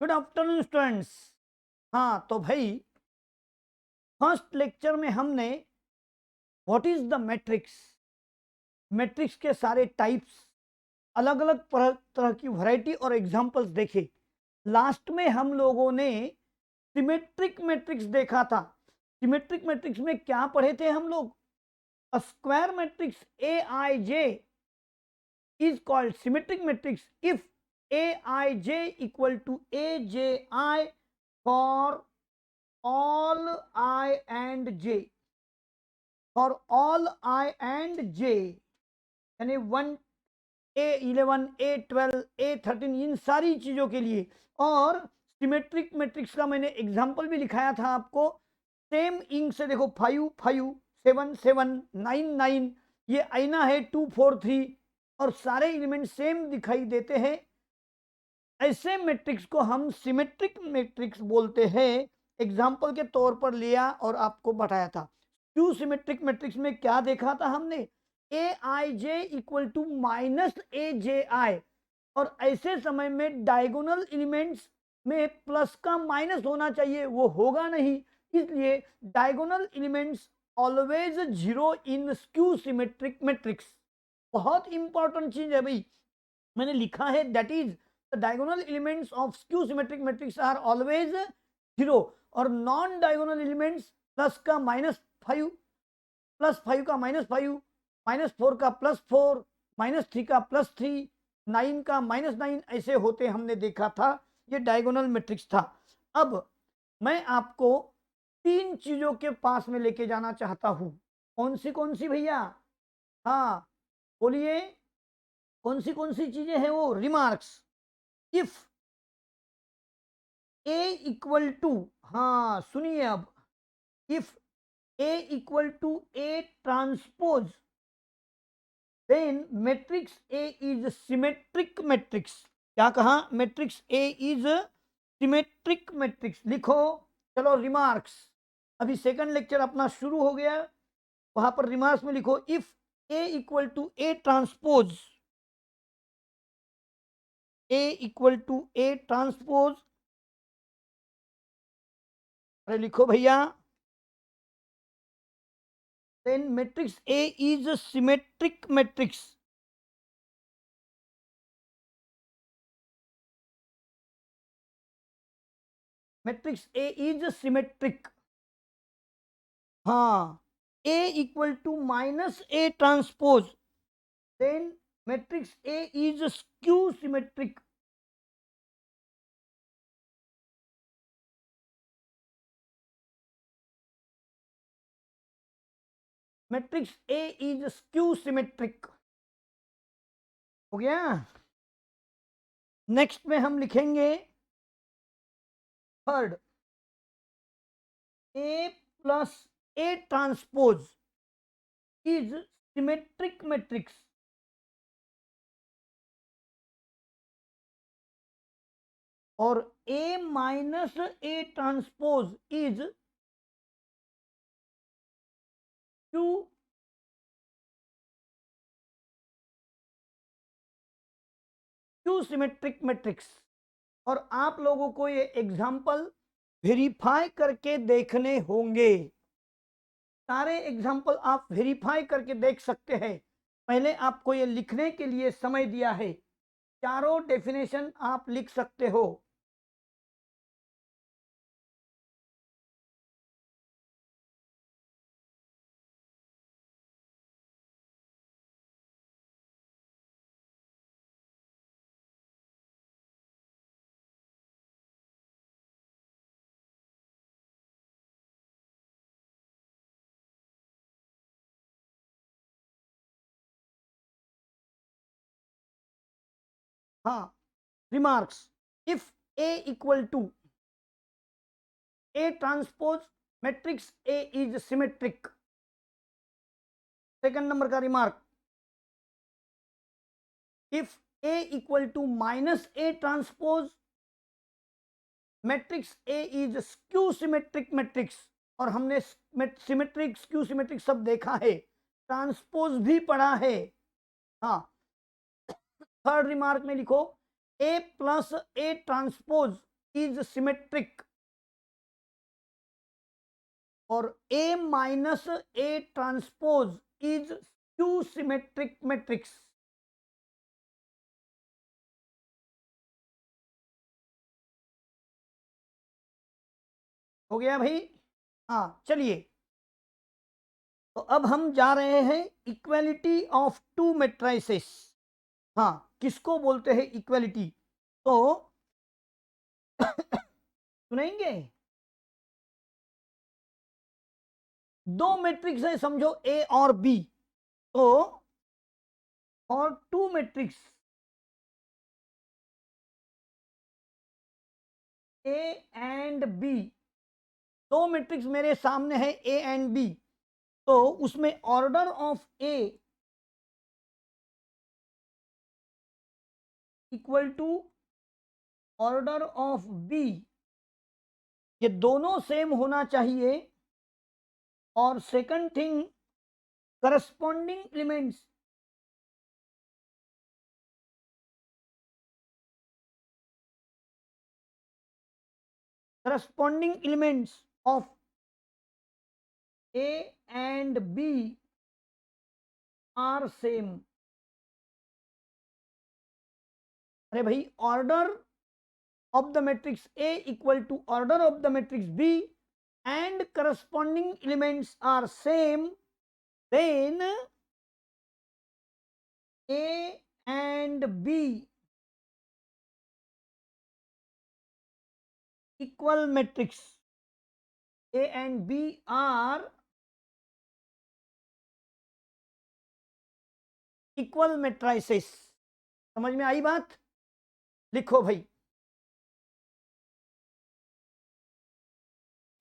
Good afternoon students. हाँ तो भाई, फर्स्ट लेक्चर में हमने what is the matrix, matrix के सारे टाइप्स, अलग अलग तरह की वैरायटी और एग्जांपल्स देखे। लास्ट में हम लोगों ने सिमेट्रिक मैट्रिक्स देखा था। सिमेट्रिक मैट्रिक्स में क्या पढ़े थे हम लोग? A square matrix Aij is called symmetric matrix if Aij equal to Aji for all I and j, for all I and j, यानी 1 A11 A12 A13 इन सारी चीजों के लिए। और सिमेट्रिक मैट्रिक्स का मैंने एग्जांपल भी लिखाया था आपको। सेम इंक से देखो, 5 5 7 7 9 9, ये आईना है 2 4 3 और सारे एलिमेंट सेम दिखाई देते हैं। ऐसे मैट्रिक्स को हम सिमेट्रिक मैट्रिक्स बोलते हैं। एग्जाम्पल के तौर पर लिया और आपको बताया था। क्यू सिमेट्रिक मैट्रिक्स में क्या देखा था हमने? A I J equal to minus A J I, और ऐसे समय में डायगोनल एलिमेंट्स में प्लस का माइनस होना चाहिए, वो होगा नहीं, इसलिए diagonal elements always zero in skew symmetric matrix. बहुत इंपॉर्टेंट चीज है भाई, मैंने लिखा है that is the diagonal elements of skew symmetric matrix are always zero, और नॉन डायगोनल एलिमेंट्स प्लस का -5, +5 का -5, -4 का +4, -3 का +3, 9 का -9, ऐसे होते हमने देखा था। ये डायगोनल मैट्रिक्स था। अब मैं आपको तीन चीजों के पास में लेके जाना चाहता हूं। कौन सी भैया? हाँ बोलिए, कौन सी चीजें हैं वो? Remarks. If A equal to, हाँ सुनिए अब, if A equal to A transpose then matrix A is symmetric matrix. क्या कहा? Matrix A is symmetric matrix. लिखो चलो रिमार्क्स। अभी सेकंड लेक्चर अपना शुरू हो गया, वहां पर रिमार्क्स में लिखो if A equal to A transpose, A equal to A transpose, अरे लिखो भैया, then matrix A is a symmetric matrix. Matrix A is a symmetric. हाँ, A equal to minus A transpose, then matrix A is a skew symmetric. Matrix A is a skew symmetric. हो गया? Next में हम लिखेंगे third, A plus A transpose is symmetric matrix. और A minus A transpose is skew symmetric matrix. और आप लोगों को ये एग्जाम्पल वेरीफाई करके देखने होंगे। सारे एग्जाम्पल आप वेरीफाई करके देख सकते हैं। पहले आपको ये लिखने के लिए समय दिया है, चारों डेफिनेशन आप लिख सकते हो। हाँ, remarks, if A equal to A transpose matrix A is symmetric. Second number का remark, if A equal to minus A transpose matrix A is skew symmetric matrix. और हमने सिमेट्रिक स्क्यू सिमेट्रिक सब देखा है, ट्रांसपोज भी पढ़ा है। हाँ, थर्ड रिमार्क में लिखो A plus A transpose is symmetric और A minus A transpose is skew symmetric matrix. हो गया भाई? हाँ चलिए, तो अब हम जा रहे हैं इक्वालिटी ऑफ टू मैट्रिसेस। हाँ, किसको बोलते हैं इक्वालिटी? तो सुनेंगे, दो मैट्रिक्स है समझो ए और बी, तो और two matrix A and B, दो मैट्रिक्स मेरे सामने है ए एंड बी, तो उसमें order of A equal to order of B, ये दोनों सेम होना चाहिए। और second thing, corresponding elements, corresponding elements of A and B are same। अरे भाई, order of the matrix A equal to order of the matrix B and corresponding elements are same, then A and B equal matrix, A and B are equal matrices। समझ में आई बात? लिखो भाई,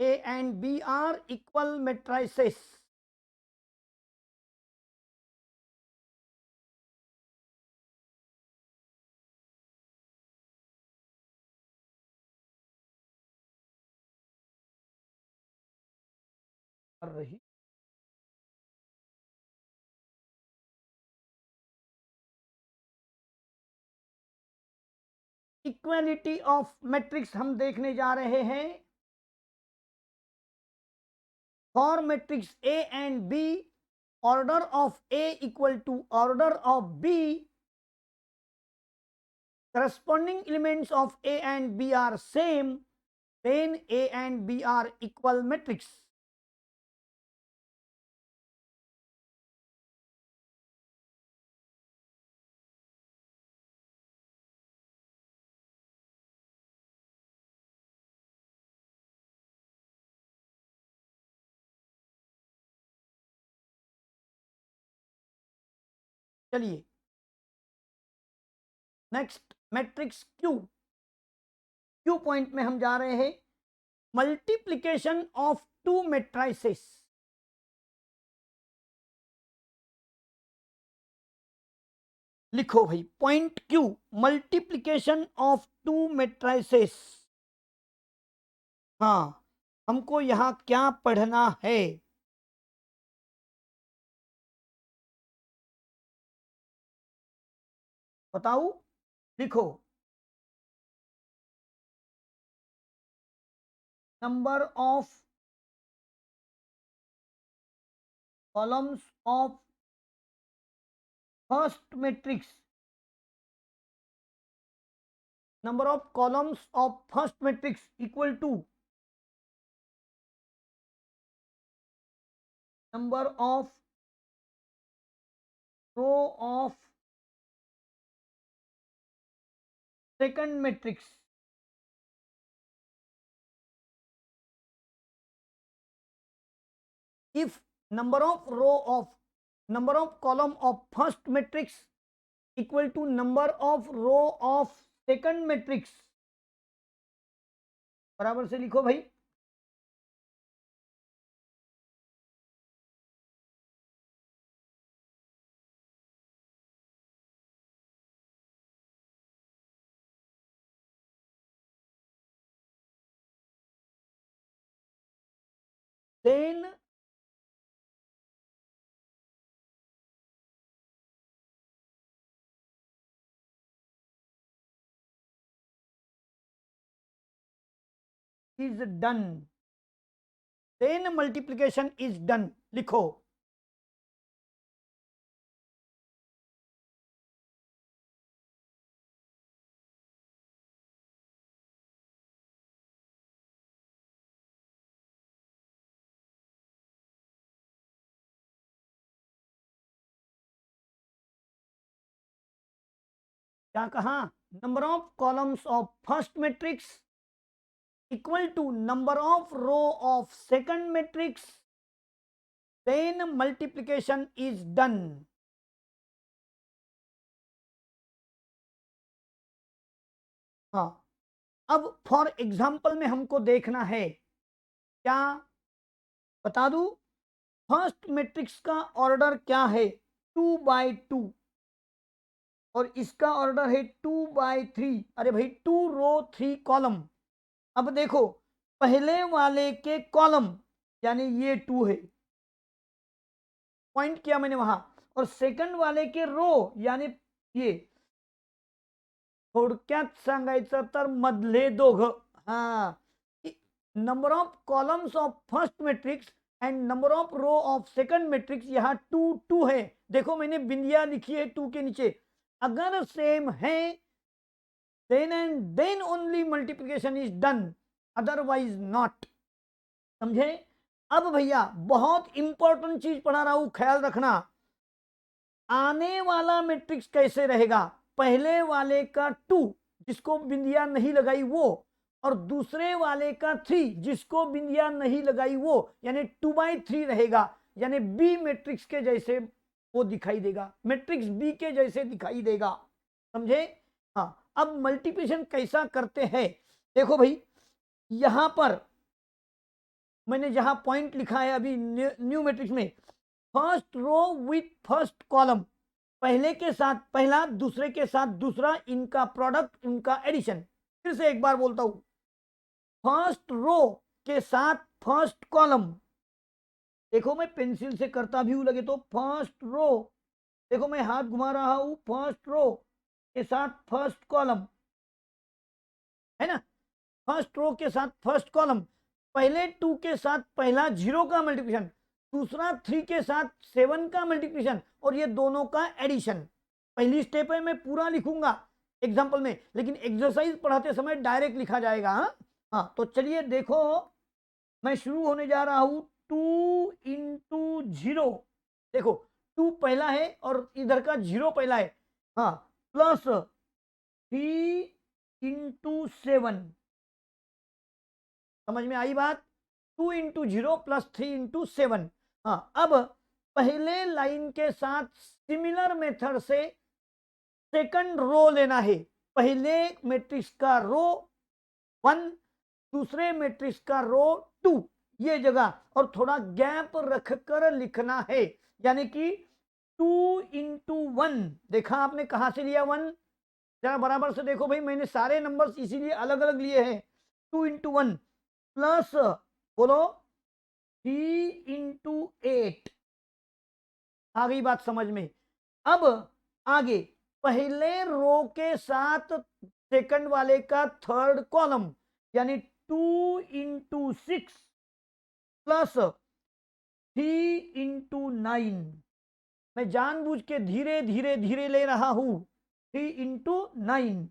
A and B are equal matrices। कर रही equality of matrix हम देखने जा रहे हैं। For matrix A and B, order of A equal to order of B, corresponding elements of A and B are same, then A and B are equal matrix। चलिए next, matrix Q. Q point में हम जा रहे हैं, multiplication of to matrices. लिखो भाई, point Q, multiplication of to matrices. हाँ, हमको यहां क्या पढ़ना है? बताओ, लिखो, number of columns of first matrix, number of columns of first matrix equal to number of row of second matrix। if number of column of first matrix equal to number of row of second matrix, बराबर से लिखो भाई, then is done, then multiplication is done. लिखो। क्या कहा? Number of columns of first matrix equal to number of row of second matrix, then multiplication is done. हाँ, अब for example में हमको देखना है, क्या बता दूं? फर्स्ट मैट्रिक्स का ऑर्डर क्या है? 2/2, और इसका ऑर्डर है 2/3। अरे भाई 2 रो 3 कॉलम। अब देखो, पहले वाले के कॉलम यानी ये 2 है, पॉइंट किया मैंने वहां, और सेकंड वाले के रो यानी ये, थोडक्यात सांगायचं तर मधले दोघ। हा, number of columns of first matrix and number of row of second matrix, यहाँ 2 2 है। देखो मैंने बिंदिया लिखी है 2 के नीचे। अगर सेम है then and then only multiplication is done, otherwise not. समझे? अब भैया बहुत इंपॉर्टेंट चीज पढ़ा रहा हूं, ख्याल रखना। आने वाला मैट्रिक्स कैसे रहेगा? पहले वाले का 2 जिसको बिंदिया नहीं लगाई वो, और दूसरे वाले का 3 जिसको बिंदिया नहीं लगाई वो, यानी 2/3 रहेगा। यानी बी मैट्रिक्स के जैसे वो दिखाई देगा, मैट्रिक्स बी के जैसे दिखाई देगा। समझे? हाँ, अब मल्टीप्लिकेशन कैसा करते हैं? देखो भाई, यहां पर मैंने जहां पॉइंट लिखा है अभी न्यू मैट्रिक्स में, first row with first column, पहले के साथ पहला, दूसरे के साथ दूसरा, इनका प्रोडक्ट, इनका एडिशन। फिर से एक बार बोलता हूं, फर्स्ट रो के साथ फर्स्ट कॉलम। देखो मैं पेंसिल से करता भी हूं लगे तो, फर्स्ट रो, देखो मैं हाथ घुमा रहा हूं, फर्स्ट रो के साथ फर्स्ट कॉलम, है ना? फर्स्ट रो के साथ फर्स्ट कॉलम, पहले 2 के साथ पहला 0 का मल्टीप्लिकेशन, दूसरा 3 के साथ 7 का मल्टीप्लिकेशन, और ये दोनों का एडिशन। पहली स्टेप है, मैं पूरा लिखूंगा एग्जांपल में, लेकिन एक्सरसाइज पढ़ाते समय डायरेक्ट लिखा जाएगा। हाँ हाँ, तो चलिए देखो, मैं शुरू होने जा रहा हूं 2 इंटू 0। देखो 2 पहला है और इधर का 0 पहला है। हाँ, प्लस 3 इंटू 7। समझ में आई बात? 2 इंटू 0 प्लस 3 इंटू 7। हाँ, अब पहले लाइन के साथ सिमिलर मेथड से सेकंड रो लेना है। पहले मैट्रिक्स का रो 1, दूसरे मैट्रिक्स का रो 2, ये जगह, और थोड़ा गैप रखकर लिखना है, यानी कि 2 इंटू 1। देखा आपने कहां से लिया 1? जरा बराबर से देखो भाई, मैंने सारे नंबर्स इसीलिए अलग अलग लिए हैं। 2 इंटू 1 प्लस, बोलो, 3 इंटू 8। आ गई बात समझ में? अब आगे, पहले रो के साथ सेकंड वाले का थर्ड कॉलम, यानी 2 इंटू 6 प्लस 3 इंटू 9। मैं जानबूझ के धीरे धीरे धीरे ले रहा हूं, 3 इंटू 9।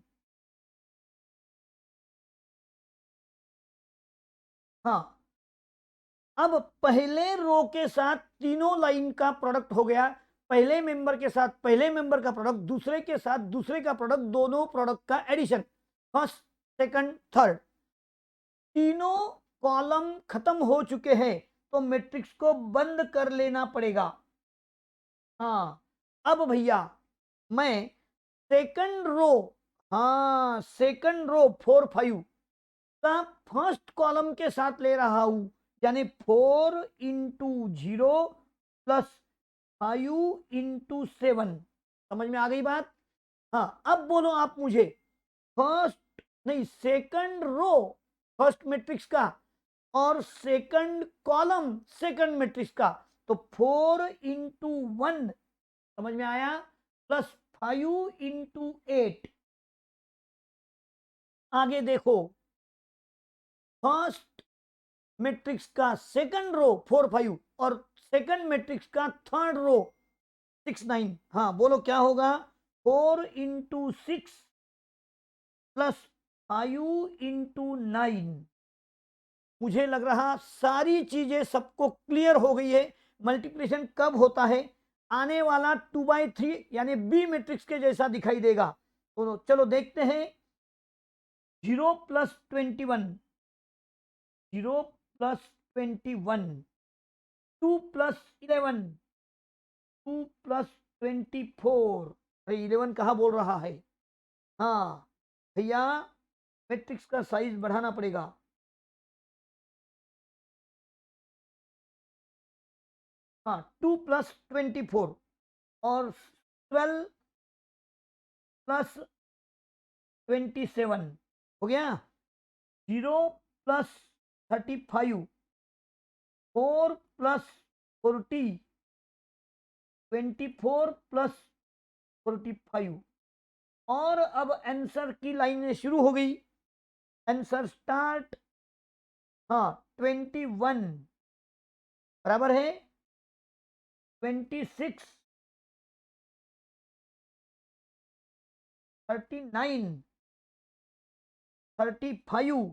हाँ, अब पहले रो के साथ तीनों लाइन का प्रोडक्ट हो गया, पहले मेंबर के साथ पहले मेंबर का प्रोडक्ट, दूसरे के साथ दूसरे का प्रोडक्ट, दोनों प्रोडक्ट का एडिशन, फर्स्ट सेकंड थर्ड। तीनों कॉलम खत्म हो चुके हैं, तो मैट्रिक्स को बंद कर लेना पड़ेगा। हाँ, अब भैया मैं सेकंड रो, हाँ सेकंड रो 4 5 का फर्स्ट कॉलम के साथ ले रहा हूं, यानी 4 इंटू 0 प्लस 5 इंटू 7। समझ में आ गई बात? हाँ, अब बोलो आप मुझे, फर्स्ट नहीं, सेकंड रो फर्स्ट मैट्रिक्स का, और सेकंड कॉलम सेकंड मैट्रिक्स का, तो 4 इंटू 1, समझ में आया, प्लस 5 इंटू 8। आगे देखो, फर्स्ट मैट्रिक्स का सेकंड रो 4 5 और सेकंड मैट्रिक्स का थर्ड रो 6 9। हाँ बोलो क्या होगा? 4 इंटू 6 प्लस 5 इंटू 9। मुझे लग रहा सारी चीजें सबको क्लियर हो गई है। मल्टीप्लिकेशन कब होता है? आने वाला 2/3 यानी बी मैट्रिक्स के जैसा दिखाई देगा। तो चलो देखते हैं। 0 प्लस 21, 0 प्लस 21, 2 प्लस 11, 2 प्लस 24। अरे 11 कहाँ बोल रहा है? हाँ भैया मैट्रिक्स का साइज बढ़ाना पड़ेगा। हाँ 2 प्लस 24 और 12 प्लस 27 हो गया। 0 प्लस 35, 4 प्लस 40, 24 प्लस 45। और अब आंसर की लाइनें शुरू हो गई। Answer start. हाँ 21 बराबर है 26, 39, 35,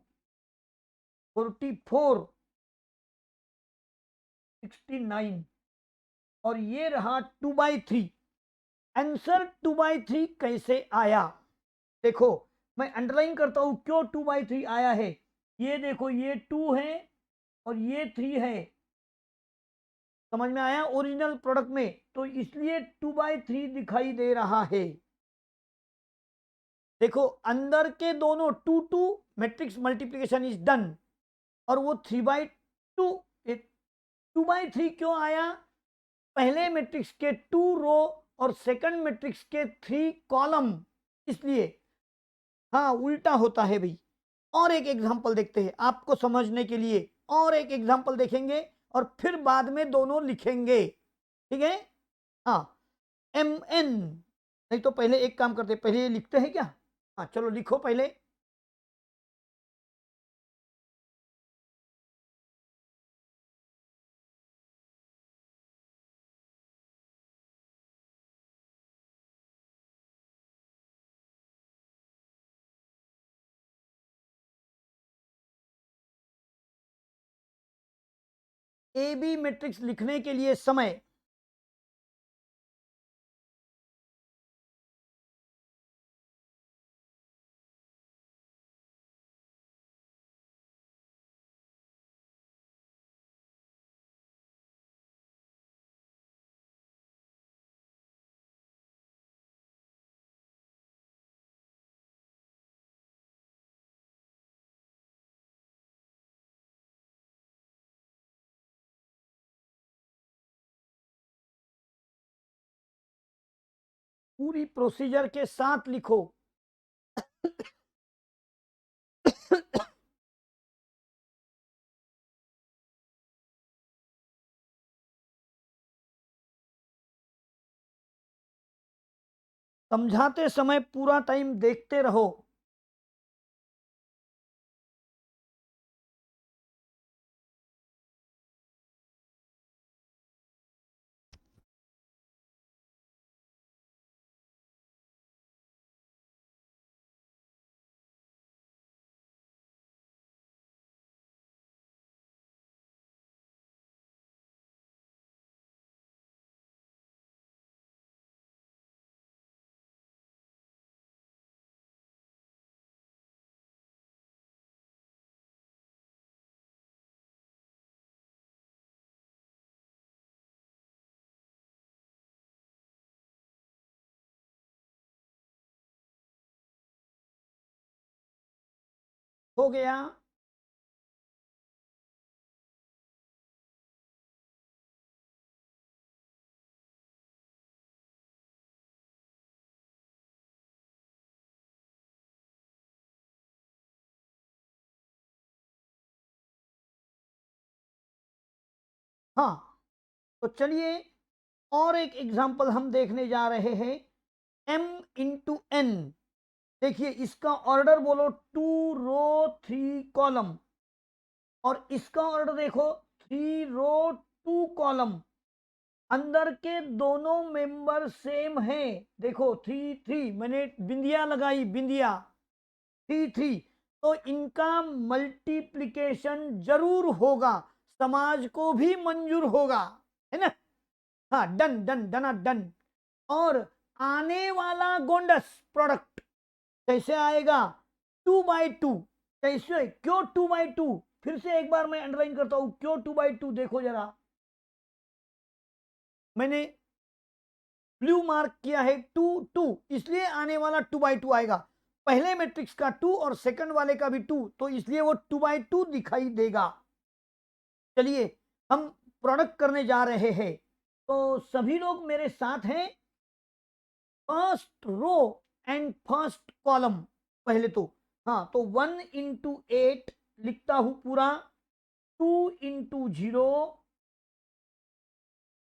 44, 69 और ये रहा 2/3। आंसर 2/3 कैसे आया? देखो मैं अंडरलाइन करता हूं क्यों 2/3 आया है। ये देखो ये 2 है और ये 3 है। समझ में आया? ओरिजिनल प्रोडक्ट में तो इसलिए 2/3 दिखाई दे रहा है। देखो अंदर के दोनों 2 2 मैट्रिक्स मल्टीप्लिकेशन इज डन और वो 3/2 2/3 क्यों आया? पहले मैट्रिक्स के 2 रो और सेकंड मैट्रिक्स के 3 कॉलम, इसलिए हाँ उल्टा होता है भाई। और एक एग्जांपल देखते हैं आपको समझने के लिए। और एक एग्जांपल देखेंगे और फिर बाद में दोनों लिखेंगे। ठीक है? हाँ एम एन। नहीं तो पहले एक काम करते, पहले ये लिखते हैं क्या? हाँ चलो लिखो पहले। ए बी मैट्रिक्स लिखने के लिए समय। पूरी प्रोसीजर के साथ लिखो। समझाते समय पूरा टाइम देखते रहो। हो गया? हाँ तो चलिए और एक एग्जांपल हम देखने जा रहे हैं। m into N. देखिए इसका ऑर्डर बोलो 2 रो 3 कॉलम। और इसका ऑर्डर देखो 3 रो 2 कॉलम, अंदर के दोनों मेंबर सेम हैं। देखो 3 3 मैंने बिंदिया लगाई, बिंदिया 3 3, तो इनका मल्टीप्लिकेशन जरूर होगा, समाज को भी मंजूर होगा, है ना। हाँ, डन डन डना डन। और आने वाला गोंडस प्रोडक्ट कैसे आएगा? 2/2। कैसे, क्यों 2/2? फिर से एक बार मैं अंडरलाइन करता हूं, क्यों 2/2? देखो जरा, मैंने ब्लू मार्क किया है 2 2, इसलिए आने वाला 2/2 आएगा। पहले मैट्रिक्स का 2 और सेकंड वाले का भी 2, तो इसलिए वो 2/2 दिखाई देगा। चलिए हम प्रोडक्ट करने जा रहे हैं, तो सभी लोग मेरे साथ हैं। First row and first column पहले तो, हाँ, तो 1 × 8 लिखता हूं पूरा, 2 × 0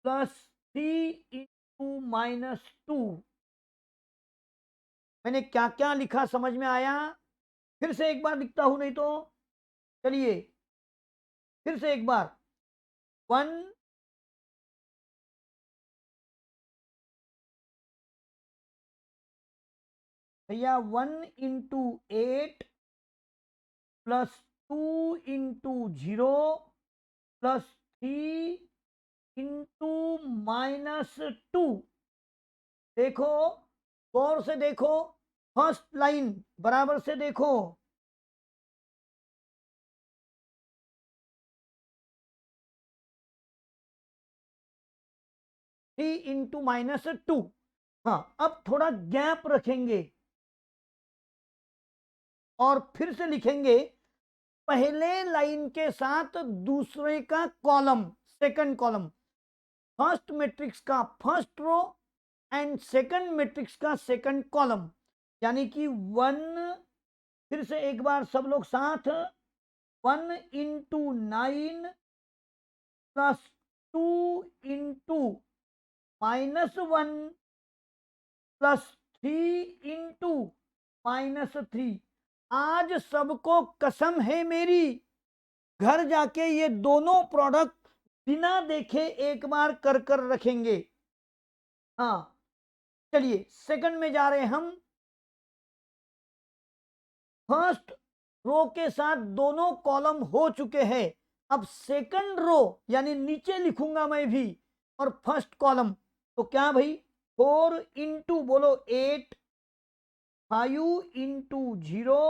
प्लस 3 × -2। मैंने क्या क्या लिखा समझ में आया? फिर से एक बार लिखता हूं, नहीं तो चलिए फिर से एक बार। 1 भैया 1 × 8 प्लस 2 × 0 प्लस 3 × -2। देखो, गौर से देखो, फर्स्ट लाइन बराबर से देखो। (3 × -2). हाँ, अब थोड़ा गैप रखेंगे और फिर से लिखेंगे पहले लाइन के साथ दूसरे का column, second column, first matrix का first row and second matrix का सेकंड कॉलम, यानी कि 1, फिर से एक बार सब लोग साथ, 1 × 9 प्लस 2 × -1 प्लस 3 × -3। आज सबको कसम है मेरी, घर जाके ये दोनों प्रोडक्ट बिना देखे एक बार कर कर रखेंगे। हाँ, चलिए सेकंड में जा रहे हैं हम। फर्स्ट रो के साथ दोनों कॉलम हो चुके हैं, अब सेकंड रो यानी नीचे लिखूंगा मैं भी, और फर्स्ट कॉलम, तो क्या भाई, 4 × बोलो 8, 5 × 0,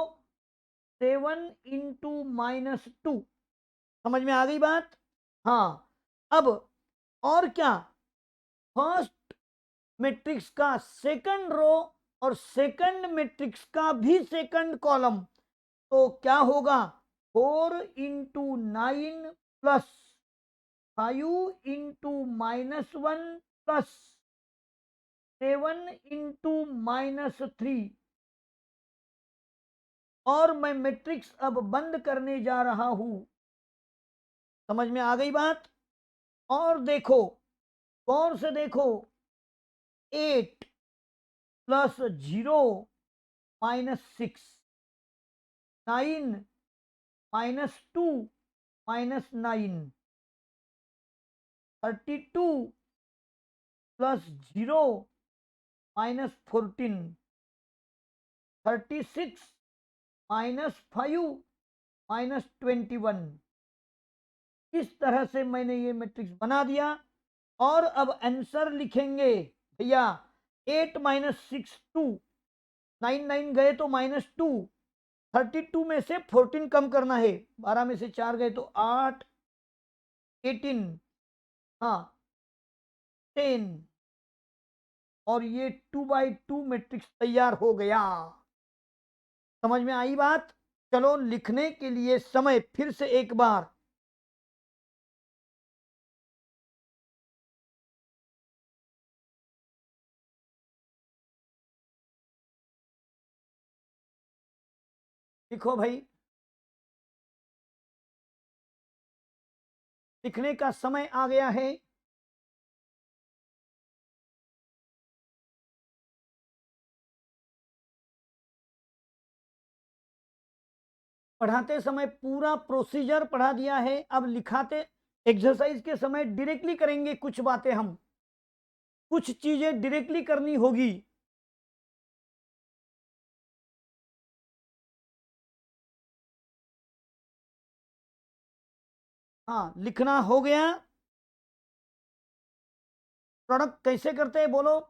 7 × -2। समझ में आ गई बात? हाँ, अब और क्या, फर्स्ट मैट्रिक्स का सेकंड रो और सेकंड मैट्रिक्स का भी सेकंड कॉलम, तो क्या होगा, 4 × 9 प्लस 5 × -1 प्लस 7 × -3। और मैं मैट्रिक्स अब बंद करने जा रहा हूं। समझ में आ गई बात? और देखो, गौर से देखो, 8 प्लस 0 -6, 9 -2 -9, 32 प्लस 0 -14, 36 -5 -21। इस तरह से मैंने ये मैट्रिक्स बना दिया। और अब आंसर लिखेंगे भैया, 8 -6 2, 9 9 गए तो -2, 32 में से 14 कम करना है, 12 में से 4 गए तो 8, 18, हाँ 10, और ये 2/2 मैट्रिक्स तैयार हो गया। समझ में आई बात? चलो लिखने के लिए समय फिर से एक बार, लिखो भाई, लिखने का समय आ गया है। पढ़ाते समय पूरा प्रोसीजर पढ़ा दिया है, अब लिखाते एक्सरसाइज के समय डायरेक्टली करेंगे कुछ बातें, हम कुछ चीजें डायरेक्टली करनी होगी। हाँ, लिखना हो गया। प्रोडक्ट कैसे करते हैं बोलो?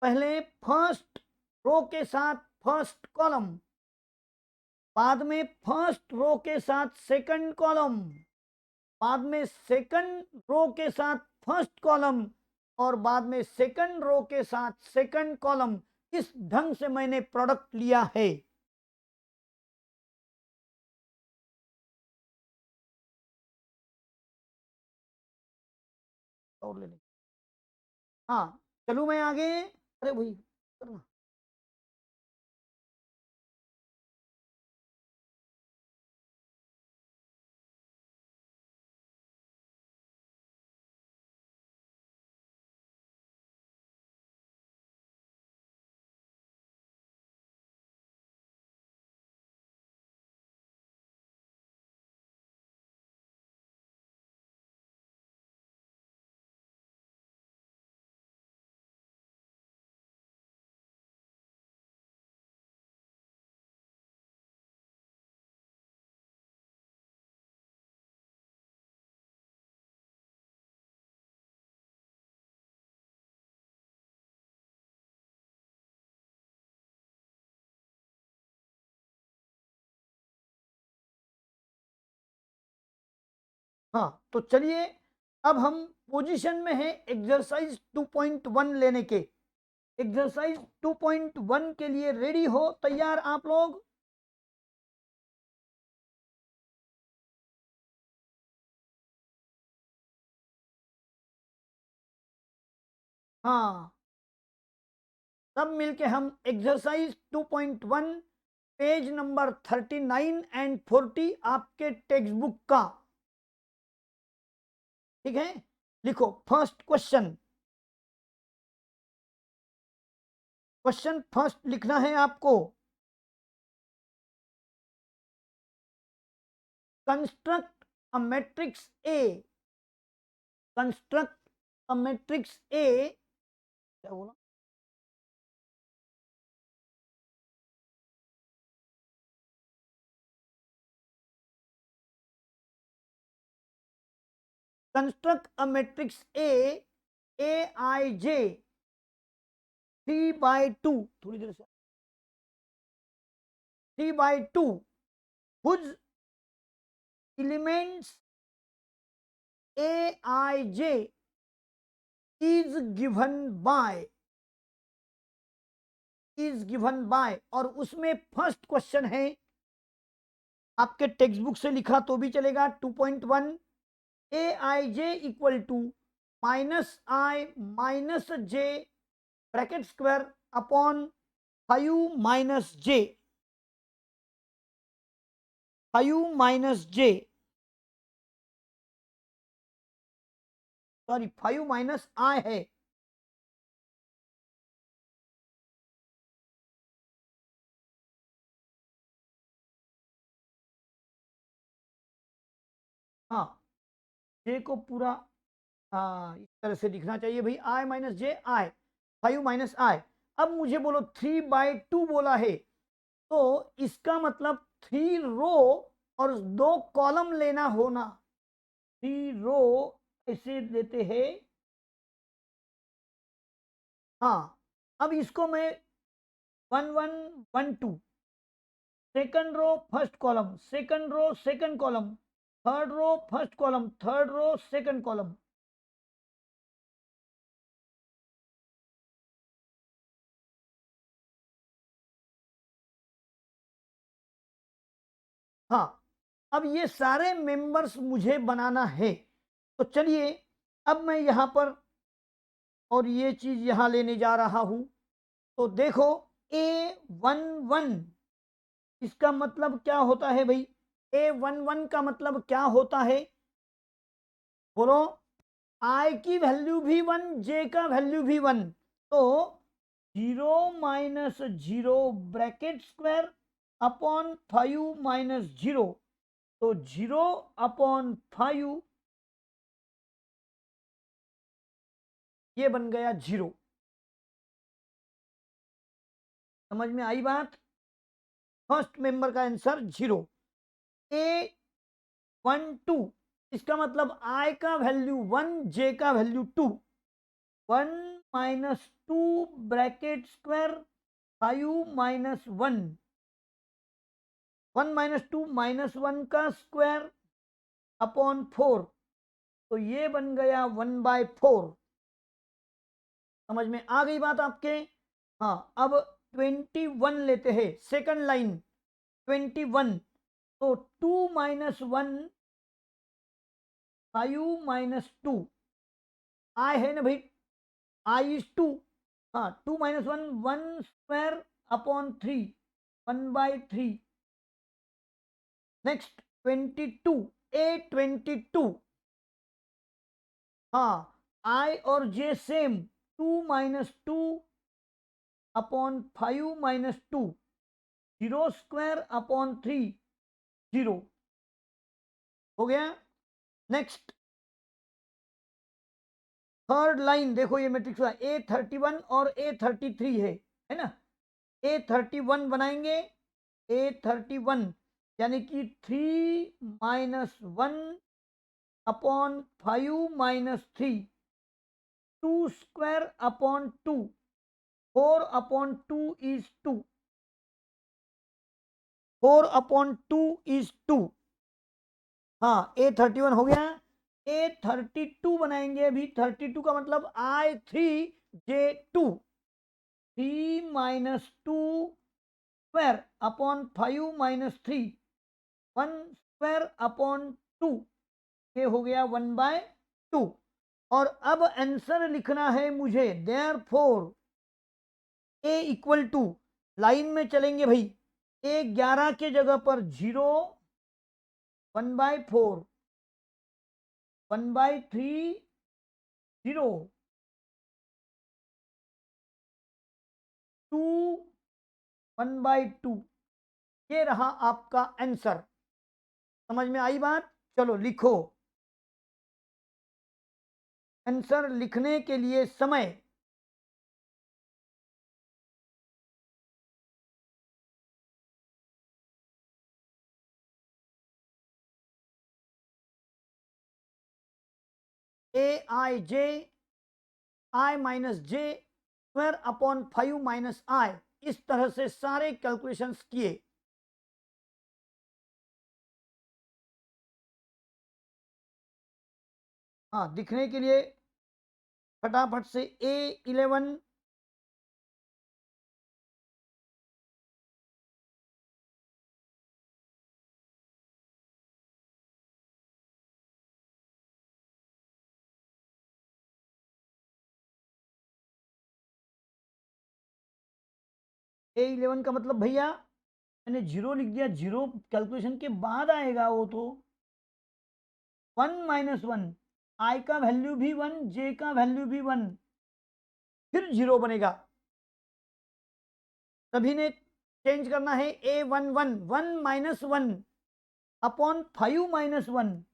पहले फर्स्ट रो के साथ फर्स्ट कॉलम, बाद में फर्स्ट रो के साथ सेकंड कॉलम, बाद में सेकंड रो के साथ फर्स्ट कॉलम, और बाद में सेकंड रो के साथ सेकंड कॉलम। इस ढंग से मैंने प्रोडक्ट लिया है। और ले लें। हाँ, चलूं मैं आगे? अरे भाई करना। हाँ, तो चलिए, अब हम पोजीशन में हैं एक्सरसाइज 2.1 लेने के। एक्सरसाइज 2.1 के लिए रेडी हो, तैयार आप लोग? हाँ, सब मिलके हम एक्सरसाइज 2.1 पेज नंबर 39 एंड 40 आपके टेक्स्ट बुक का, ठीक है? लिखो फर्स्ट क्वेश्चन। क्वेश्चन फर्स्ट लिखना है आपको। Construct a matrix A. Construct a matrix A. क्या बोला? Construct a matrix A I जे 3/2, थोड़ी देर से 3/2 whose elements a I j is given by, और उसमें फर्स्ट क्वेश्चन है, आपके टेक्स्ट बुक से लिखा तो भी चलेगा। 2.1 A I J equal to -i - j bracket square upon 5 - j, sorry 5 - है। हाँ, जे को पूरा इस तरह से लिखना चाहिए भाई, i - j, 5 - अब मुझे बोलो 3/2 बोला है, तो इसका मतलब 3 रो और 2 कॉलम लेना होना। 3 रो ऐसे देते हैं। हाँ, अब इसको मैं 1 1 1 2, second row first column, second row second column, third row first column, third row second column. हाँ, अब ये सारे मेंबर्स मुझे बनाना है, तो चलिए अब मैं यहां पर और ये चीज यहां लेने जा रहा हूं। तो देखो, A11, इसका मतलब क्या होता है भाई? A11 का मतलब क्या होता है बोलो? I की वैल्यू भी 1, J का वैल्यू भी 1, तो 0 - 0 ब्रैकेट स्क्वायर अपॉन 5 माइनस 0, तो 0 अपॉन 5 ये बन गया 0। समझ में आई बात? फर्स्ट मेंबर का आंसर 0। A12, इसका मतलब I का वैल्यू 1, J का value 2। 1 minus 2 bracket square 5 minus 1, 1 minus 2 minus 1 का स्क्वायर अपॉन 4, तो ये बन गया 1/4। समझ में आ गई बात आपके? हाँ, अब 21 लेते हैं, सेकंड लाइन 21, तो 2 माइनस 1, 5 माइनस 2, आई है ना भाई, आई इज 2। हाँ, 2 minus 1, 1 square upon 3, 1/3। Next 22, A22, हाँ, आई और J same, 2 minus 2 upon 5 minus 2, 0 square upon 3, 0 हो गया। नेक्स्ट थर्ड लाइन देखो, ये मैट्रिक्स हुआ A31 और A33 है ना। A31 बनाएंगे, A31 यानी कि 3 minus 1 upon 5 minus 3, 2 square upon 2, 4 upon 2 is 2, 4 upon 2 is 2। हाँ, A31 हो गया। A32 बनाएंगे, अभी 32 का मतलब I3J2, 3 minus 2 square upon 5 minus 3, 1 square upon 2, ये हो गया 1/2। और अब आंसर लिखना है मुझे, therefore A equal to, line में चलेंगे भाई, A11 के जगह पर 0, 1/4, 1/3, 0, 2, 1/2, ये रहा आपका आंसर। समझ में आई बात? चलो लिखो। आंसर लिखने के लिए समय AIJ, I minus J square upon 5 minus I, इस तरह से सारे कैलकुलेशंस किए। हाँ, दिखने के लिए फटाफट से A11, A11 का मतलब भैया मैंने 0 लिख दिया, 0 कैलकुलेशन के बाद आएगा वो तो। 1 माइनस 1, आई का वैल्यू भी 1, जे का वैल्यू भी 1, फिर 0 बनेगा। सभी ने चेंज करना है। A11, 1 माइनस 1 अपॉन 5 माइनस 1,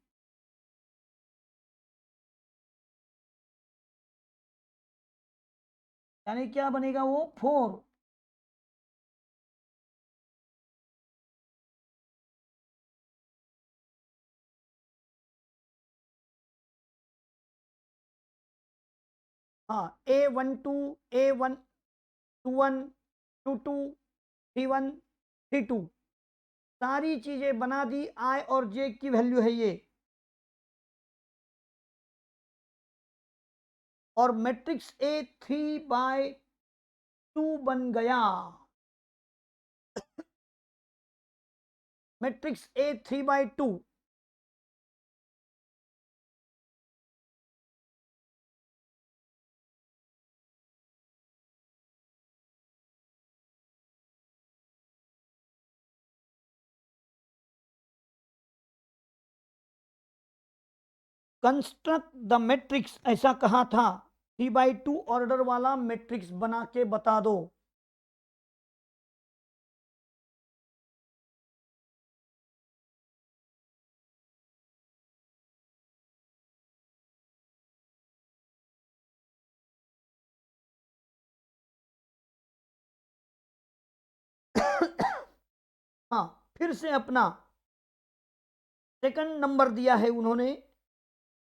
यानी क्या बनेगा वो, 4। हाँ, A12, A21, 22, 31, 32, सारी चीजें बना दी। आई और जे की वैल्यू है ये, और मैट्रिक्स A3/2 बन गया। Matrix A3/2। Construct the matrix ऐसा कहा था, 3/2 ऑर्डर वाला मैट्रिक्स बना के बता दो। हाँ, फिर से अपना सेकंड नंबर दिया है उन्होंने।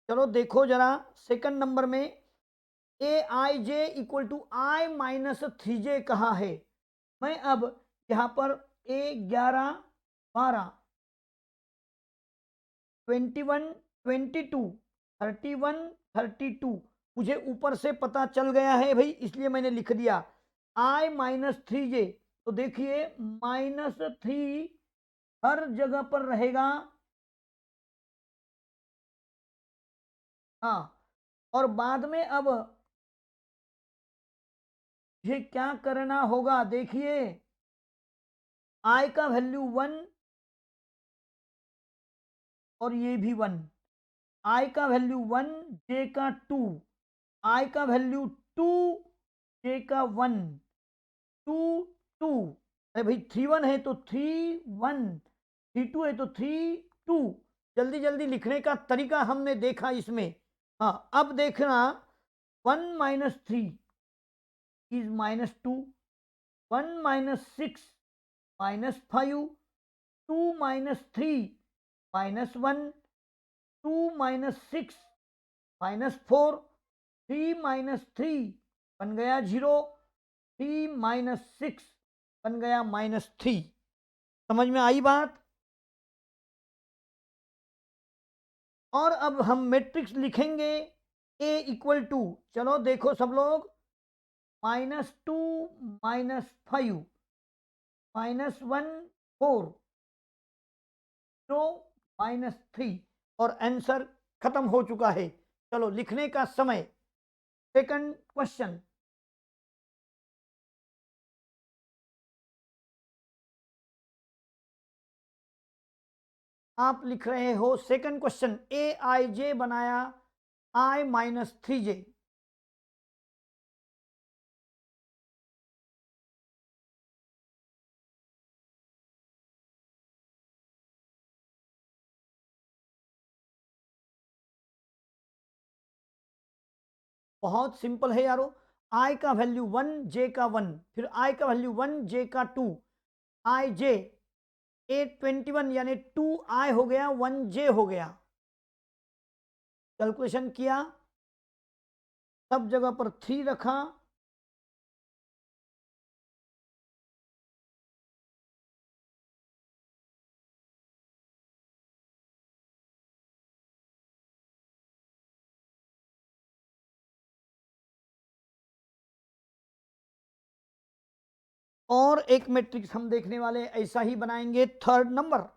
चलो देखो जरा, सेकंड नंबर में A I J equal to I minus 3J कहा है। मैं अब यहाँ पर ए 11 12 21 22 31 32 मुझे ऊपर से पता चल गया है भाई, इसलिए मैंने लिख दिया आई माइनस 3J। तो देखिए -3 हर जगह पर रहेगा। हाँ, और बाद में अब ये क्या करना होगा, देखिए आई का वैल्यू 1 और ये भी 1, आई का वैल्यू 1 जे का 2, आई का वैल्यू 2 जे का 1 2 2। अरे भाई 3 1 है तो 3 1, 3 2 है तो 3 2। जल्दी जल्दी लिखने का तरीका हमने देखा इसमें। हाँ, अब देखना 1 minus 3 is -2, 1 minus 6 -5, 2 minus 3 -1, 2 minus 6 -4, 3 minus 3 बन गया 0, 3 माइनस 6 बन गया -3। समझ में आई बात? और अब हम मैट्रिक्स लिखेंगे ए इक्वल टू, चलो देखो सब लोग, -2 -5 -1 4 -3 और आंसर खत्म हो चुका है। चलो लिखने का समय। सेकंड क्वेश्चन, आप लिख रहे हो सेकंड क्वेश्चन, ए आई जे बनाया आई माइनस 3J। बहुत सिंपल है यारो। आई का वैल्यू 1 जे का 1, फिर आई का वैल्यू 1 जे का 2, आई जे 821 यानी 2i हो गया, 1J हो गया। कैलकुलेशन किया, सब जगह पर 3 रखा, और एक मैट्रिक्स हम देखने वाले ऐसा ही बनाएंगे थर्ड नंबर।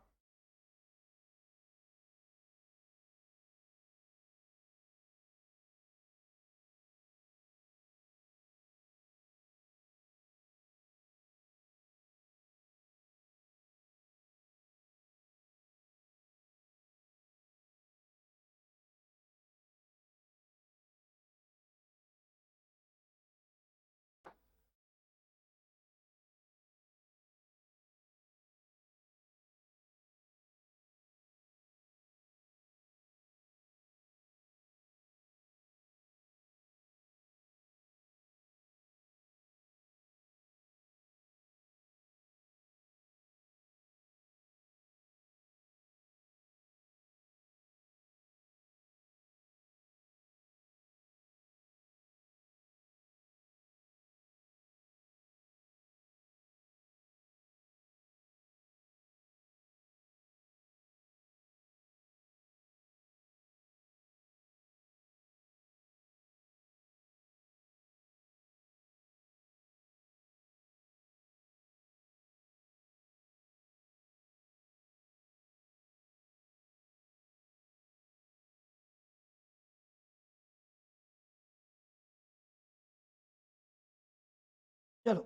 चलो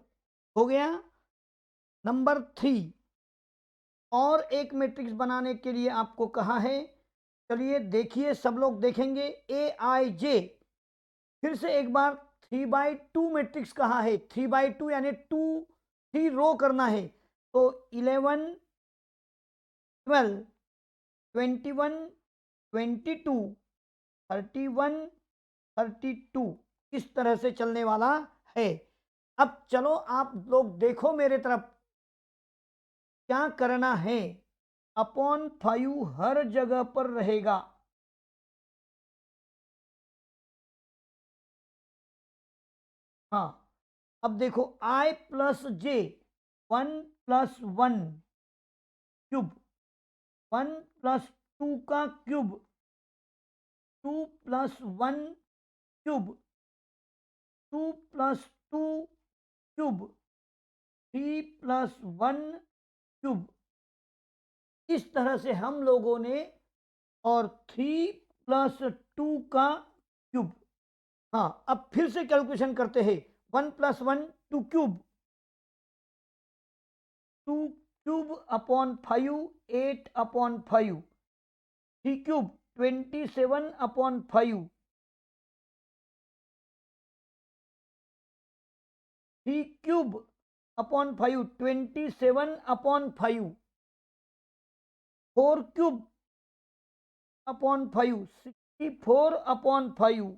हो गया नंबर 3। और एक मैट्रिक्स बनाने के लिए आपको कहा है। चलिए देखिए, सब लोग देखेंगे ए आई जे। फिर से एक बार 3/2 मैट्रिक्स कहा है, 3/2 यानी 3 रो करना है। तो 11 12 21 22 31 32 इस तरह से चलने वाला है। अब चलो आप लोग देखो मेरे तरफ, क्या करना है, अपॉन 5 हर जगह पर रहेगा। हाँ, अब देखो I plus J 1 plus 1 cube, 1 plus 2 का cube, 2 plus 1 cube, 2 plus 2 cube, 3 plus 1 cube. इस तरह से हम लोगों ने, और 3 प्लस 2 का क्यूब। हाँ, अब फिर से कैलकुलेशन करते हैं। 1 plus 1 2 cube, 2 cube upon 5 8 upon 5, 3 cube 27 upon 5, 3 cube upon 5 27 upon 5, 4 cube upon 5 64 upon 5,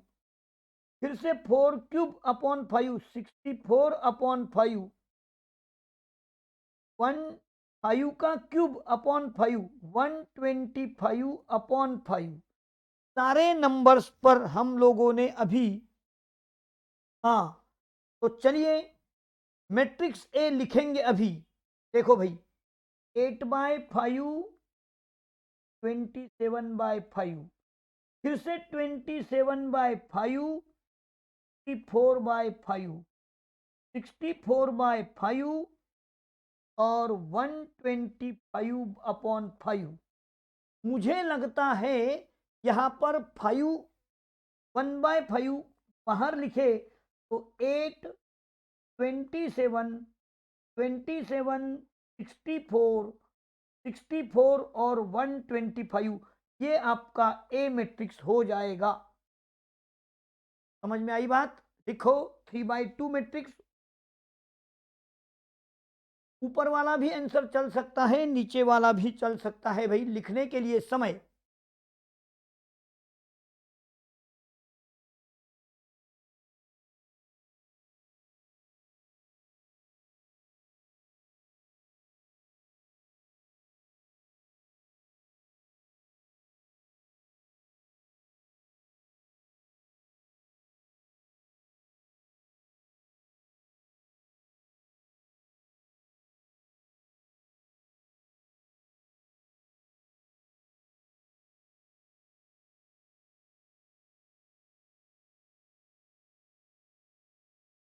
फिर से 4 क्यूब अपॉन 5 64 अपॉन 5, 1 5 का क्यूब अपॉन 5 125 अपॉन 5। सारे नंबर्स पर हम लोगों ने अभी, हाँ, तो चलिए मैट्रिक्स ए लिखेंगे अभी। देखो भाई, 8/5 27/5, फिर से 27/5 64/5, 64/5 और 125 अपॉन 5। मुझे लगता है यहाँ पर 5 1/5 बाहर लिखे तो 8 27 27 64 64 और 125, ये आपका ए मैट्रिक्स हो जाएगा। समझ में आई बात? लिखो 3/2 मैट्रिक्स। ऊपर वाला भी आंसर चल सकता है, नीचे वाला भी चल सकता है भाई, लिखने के लिए समय।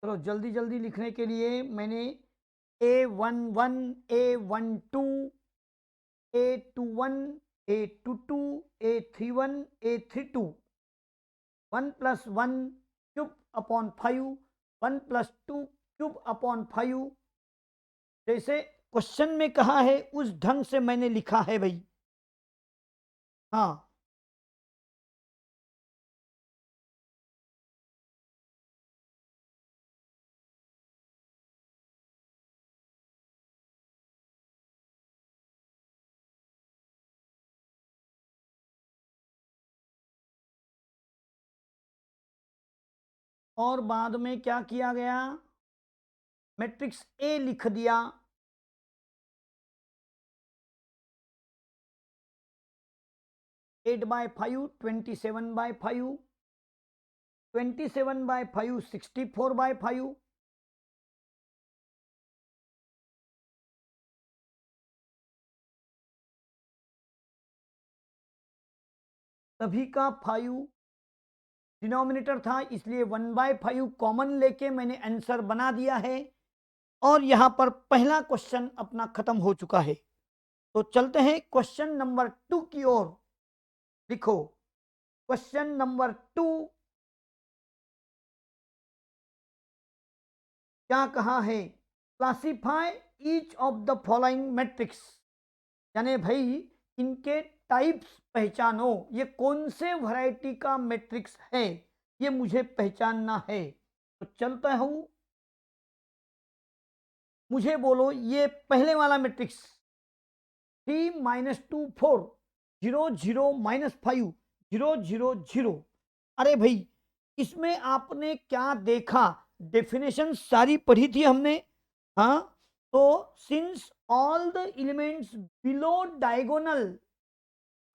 चलो जल्दी जल्दी लिखने के लिए मैंने A11 A12 A21 A22 A31 A32, 1 plus 1 cube upon 5, 1 plus 2 cube upon 5, जैसे क्वेश्चन में कहा है उस ढंग से मैंने लिखा है भाई। हाँ, और बाद में क्या किया गया, मैट्रिक्स ए लिख दिया। एट बाय 5 27/5, 27/5 64/5, सभी का 5 डिनोमिनेटर था, इसलिए 1/5 कॉमन लेके मैंने आंसर बना दिया है। और यहां पर पहला क्वेश्चन अपना खत्म हो चुका है। तो चलते हैं क्वेश्चन नंबर 2 की ओर। लिखो क्वेश्चन नंबर 2, क्या कहा है, classify each of the following matrix, यानी भाई इनके टाइप्स पहचानो, ये कौन से वैरायटी का मैट्रिक्स है, ये मुझे पहचानना है। तो चलता हूं, मुझे बोलो ये पहले वाला मैट्रिक्स 3 -2 4 0 0 -5 0 0 0। अरे भाई, इसमें आपने क्या देखा, डेफिनेशन सारी पढ़ी थी हमने। हाँ, तो since all the elements below diagonal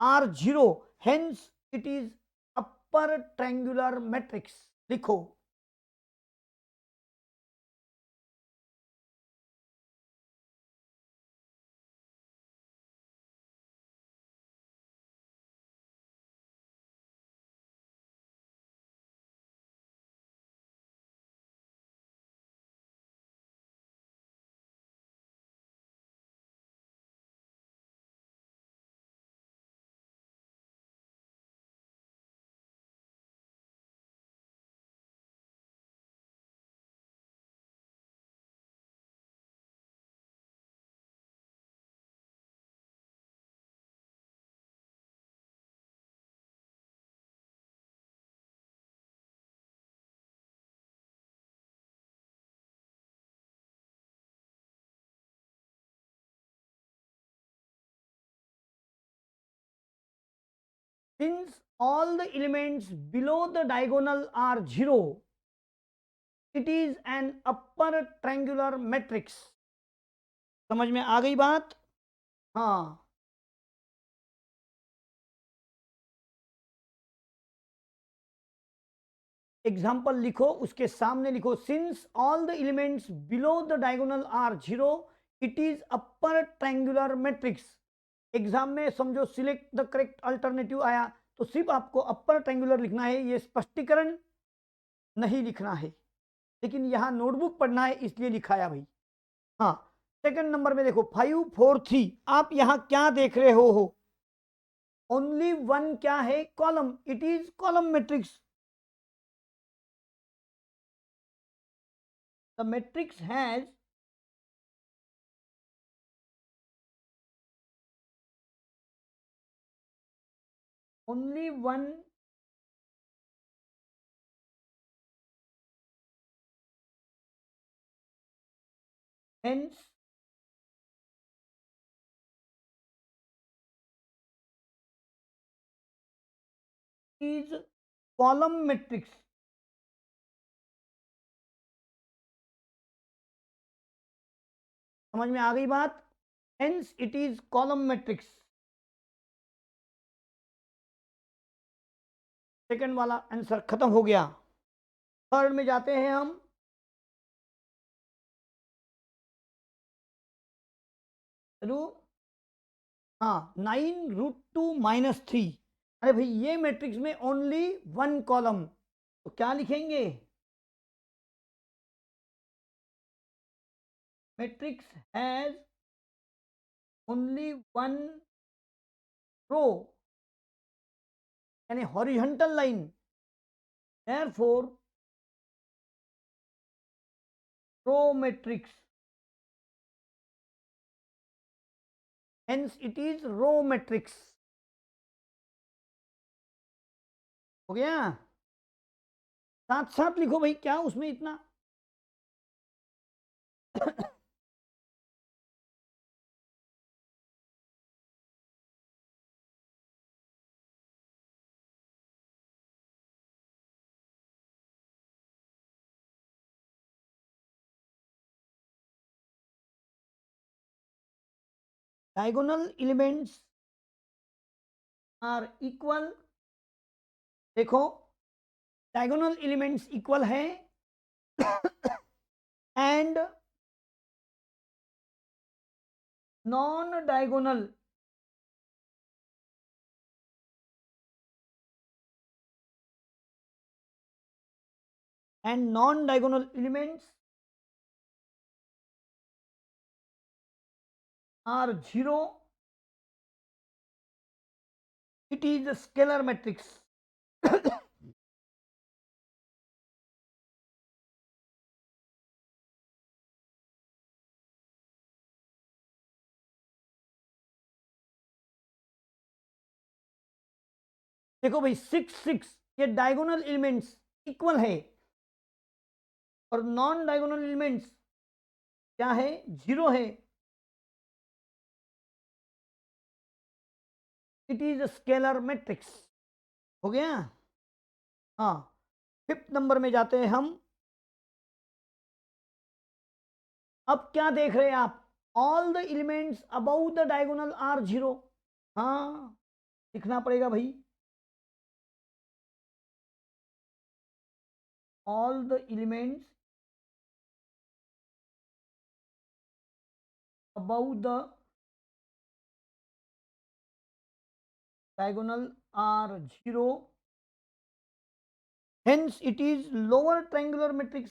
are zero, hence it is upper triangular matrix. लिखो, since all the elements below the diagonal are zero, it is an upper triangular matrix. समझ में आ गई बात? हाँ, एग्जाम्पल लिखो, उसके सामने लिखो, since all the elements below the diagonal are zero, it is upper triangular matrix. Exam में समझो सिलेक्ट द करेक्ट अल्टरनेटिव आया तो सिर्फ आपको अपर ट्रायंगुलर लिखना है, ये स्पष्टीकरण नहीं लिखना है, लेकिन यहाँ नोटबुक पढ़ना है इसलिए लिखाया भाई. हाँ, सेकंड नंबर में देखो 5 4 3, आप यहाँ क्या देख रहे हो? ओनली वन क्या है? Column. It is column matrix. The matrix has only one hence is column matrix. समझ में आ गई बात? hence it is column matrix. Second वाला आंसर खत्म हो गया. थर्ड में जाते हैं हम. हाँ, 9√2 - 3. अरे भाई ये मैट्रिक्स में ओनली वन कॉलम, तो क्या लिखेंगे? Matrix has only one row, यानी horizontal line, therefore row matrix, hence it is row matrix. हो गया? साथ साथ लिखो भाई, क्या उसमें इतना? Diagonal elements are equal. देखो, डायगोनल एलिमेंट्स इक्वल है and non diagonal elements are zero. It is scalar matrix. देखो भाई 6 6, ये डायगोनल एलिमेंट्स इक्वल है और नॉन डायगोनल एलिमेंट्स क्या है? जीरो है. It is scalar matrix. हो गया? हाँ, फिफ्थ नंबर में जाते हैं हम. अब क्या देख रहे हैं आप? All the elements above the diagonal are zero. हाँ, लिखना पड़ेगा भाई, all the elements above the diagonal are 0, hence it is lower triangular matrix.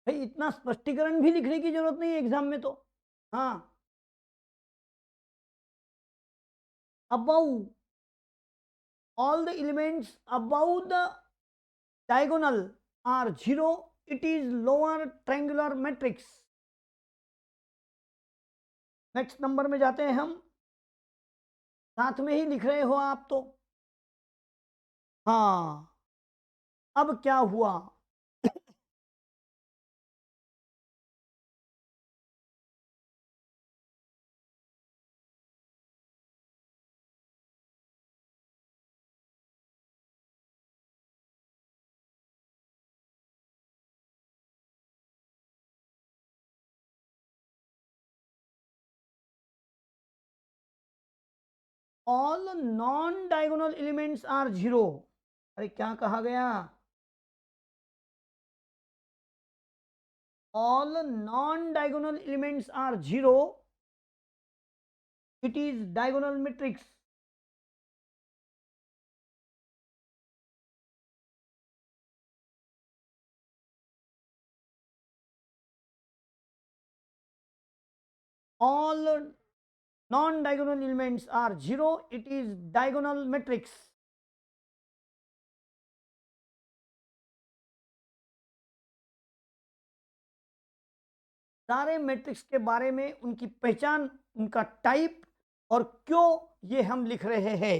भाई इतना स्पष्टीकरण भी लिखने की जरूरत नहीं है एग्जाम में तो। हाँ, above all the elements above the diagonal are 0, it is lower triangular matrix. Next number में जाते हैं हम, साथ में ही लिख रहे हो आप तो। हाँ, अब क्या हुआ, all non diagonal elements are 0। अरे क्या कहा गया, all non-diagonal elements are 0, it is diagonal matrix. All non-diagonal elements are 0, it is diagonal matrix. सारे मैट्रिक्स के बारे में, उनकी पहचान, उनका टाइप और क्यों ये हम लिख रहे हैं।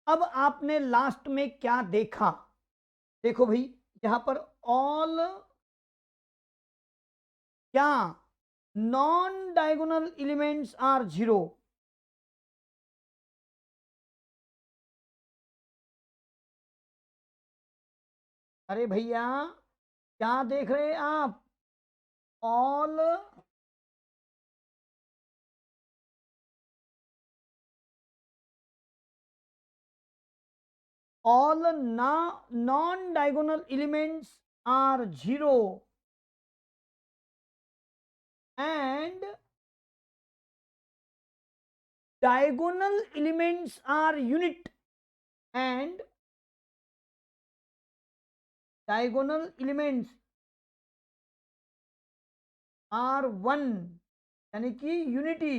अब आपने लास्ट में क्या देखा, देखो भाई यहां पर ऑल क्या नॉन डायगोनल एलिमेंट्स आर 0। अरे भैया क्या देख रहे हैं आप, all non-diagonal elements are 0 and diagonal elements are unit and diagonal elements are 1, यानी कि unity.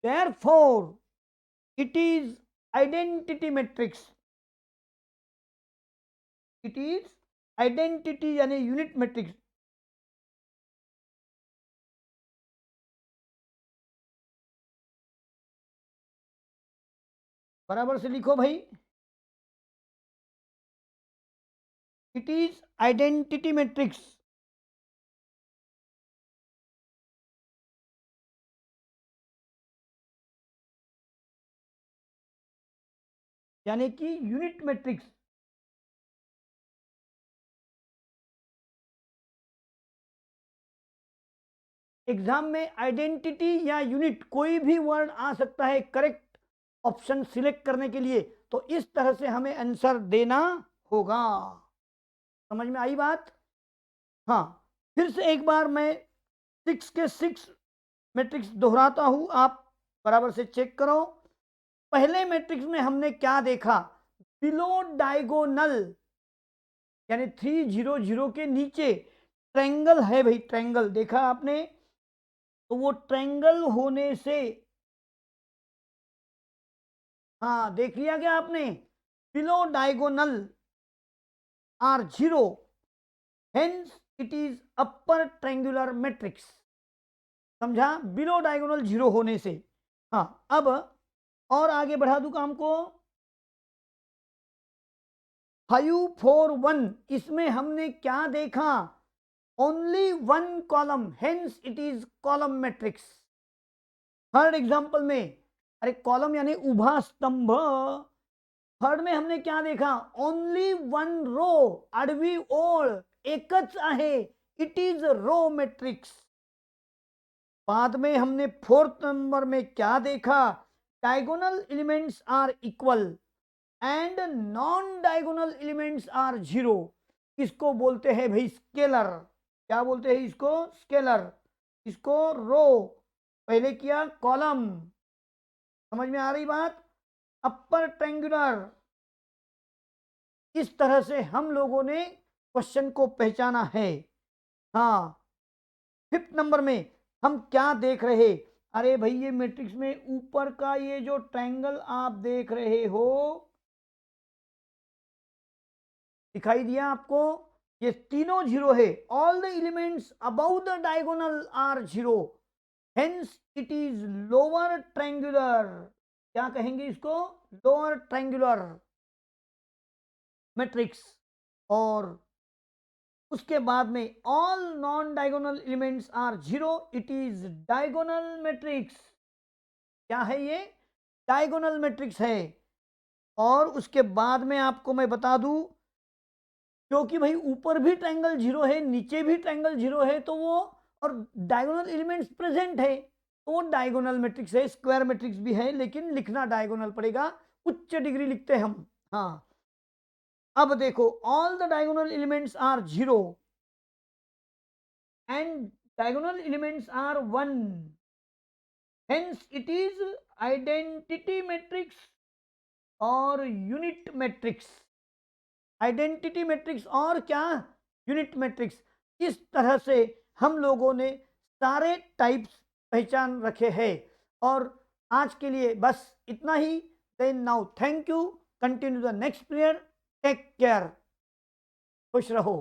Therefore it is identity matrix, it is identity यानी यूनिट मैट्रिक्स। बराबर से लिखो भाई, इट इज आइडेंटिटी मैट्रिक्स। यानी कि यूनिट मैट्रिक्स। एग्जाम में आइडेंटिटी या यूनिट कोई भी वर्ड आ सकता है करेक्ट ऑप्शन सिलेक्ट करने के लिए, तो इस तरह से हमें आंसर देना होगा। समझ में आई बात। हाँ, फिर से एक बार मैं 6 के 6 मैट्रिक्स दोहराता हूं, आप बराबर से चेक करो। पहले मैट्रिक्स में हमने क्या देखा, बिलो डायगोनल यानी 300 के नीचे ट्रायंगल है भाई, ट्रायंगल देखा आपने, तो वो ट्रायंगल होने से हाँ, देख लिया क्या आपने? Below diagonal are zero, hence it is upper triangular matrix. समझा? बिलो डायगोनल जीरो होने से। हाँ, अब और आगे बढ़ा दूं काम को। 541 इसमें हमने क्या देखा? Only one column, hence it is column matrix. Third example में, अरे कॉलम यानी उभा स्तंभ। थर्ड में हमने क्या देखा? ओनली वन रो, आडवी ओळ एकच आहे, इट इज रो मैट्रिक्स। बाद में हमने फोर्थ नंबर में क्या देखा? Diagonal elements are equal and non diagonal elements are zero. इसको बोलते हैं भाई स्केलर। क्या बोलते हैं इसको? स्केलर। इसको रो, पहले किया कॉलम। समझ में आ रही बात? Upper triangular. इस तरह से हम लोगों ने क्वेश्चन को पहचाना है। हाँ, फिफ्थ नंबर में हम क्या देख रहे? अरे भाई ये मैट्रिक्स में ऊपर का ये जो ट्रायंगल आप देख रहे हो, दिखाई दिया आपको? ये तीनों जीरो है। All the elements above the diagonal are zero, hence it is lower triangular. क्या कहेंगे इसको? Lower triangular matrix. और उसके बाद में all non diagonal elements are zero, it is diagonal matrix. क्या है ये? डायगोनल मैट्रिक्स है। और उसके बाद में आपको मैं बता दूं, क्योंकि भाई ऊपर भी ट्रायंगल जीरो है, नीचे भी ट्रायंगल जीरो है, तो वो और डायगोनल एलिमेंट्स प्रेजेंट है, तो वो डायगोनल मैट्रिक्स है। स्क्वायर मैट्रिक्स भी है, लेकिन लिखना डायगोनल पड़ेगा, उच्च डिग्री लिखते हैं हम। हाँ, अब देखो, all the diagonal elements are zero and diagonal elements are 1, hence it is identity matrix और यूनिट मैट्रिक्स। आइडेंटिटी मैट्रिक्स और क्या? Unit matrix. इस तरह से हम लोगों ने सारे टाइप्स पहचान रखे हैं। और आज के लिए बस इतना ही। Then now thank you, continue the next period, take care, खुश रहो।